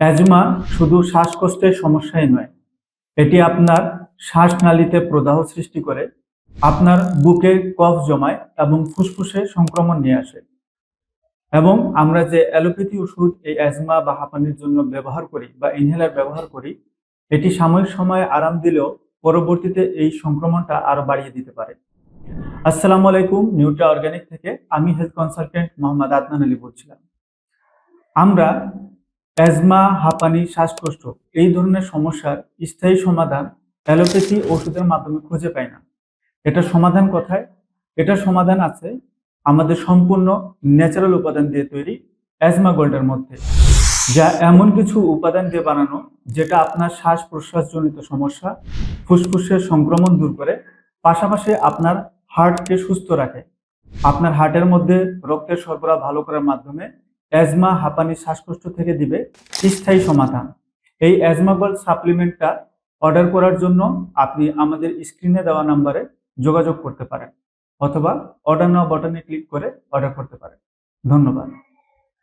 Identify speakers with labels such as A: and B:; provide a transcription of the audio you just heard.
A: Asthma শুধু শ্বাসকষ্টের সমস্যাই নয়, এটি আপনার শ্বাসনালীতে প্রদাহ সৃষ্টি করে, আপনার বুকে কফ জমায় এবং ফুসফুসে সংক্রমণ নিয়ে আসে। এবং আমরা যে অ্যালোপ্যাথি ওষুধ এই অ্যাজমা বা হাঁপানির জন্য ব্যবহার করি বা ইনহেলার ব্যবহার করি, এটি সাময়িক সময়ে আরাম দিলেও পরবর্তীতে এই সংক্রমণটা আরো বাড়িয়ে দিতে পারে। আসসালামু আলাইকুম, নিউট্রা অর্গানিক থেকে আমি হেলথ কনসালটেন্ট মোহাম্মদ আদনান আলী বলছিলাম। আমরা অ্যাজমা, হাঁপানি, শ্বাসকষ্ট এই ধরনের সমস্যার স্থায়ী সমাধান অ্যালোপ্যাথি ওষুধের মাধ্যমে খুঁজে পাই না। এটার সমাধান কোথায়? এটার সমাধান আছে আমাদের সম্পূর্ণ ন্যাচারাল উপাদান দিয়ে তৈরি অ্যাজমা গোল্ডের মধ্যে, যা এমন কিছু উপাদান দিয়ে বানানো যেটা আপনার শ্বাস প্রশ্বাসজনিত সমস্যা, ফুসফুসের সংক্রমণ দূর করে, পাশাপাশি আপনার হার্টকে সুস্থ রাখে। আপনার হার্টের মধ্যে রক্তের সরবরাহ ভালো করার মাধ্যমে অ্যাজমা, হাঁপানি, শ্বাসকষ্ট থেকে দিবে স্থায়ী সমাধান। এই অ্যাজমা গোল্ড সাপ্লিমেন্টটা অর্ডার করার জন্য আপনি আমাদের স্ক্রিনে দেওয়া নাম্বারে যোগাযোগ করতে পারেন, অথবা অর্ডার নাও বাটনে ক্লিক করে অর্ডার করতে পারেন। ধন্যবাদ।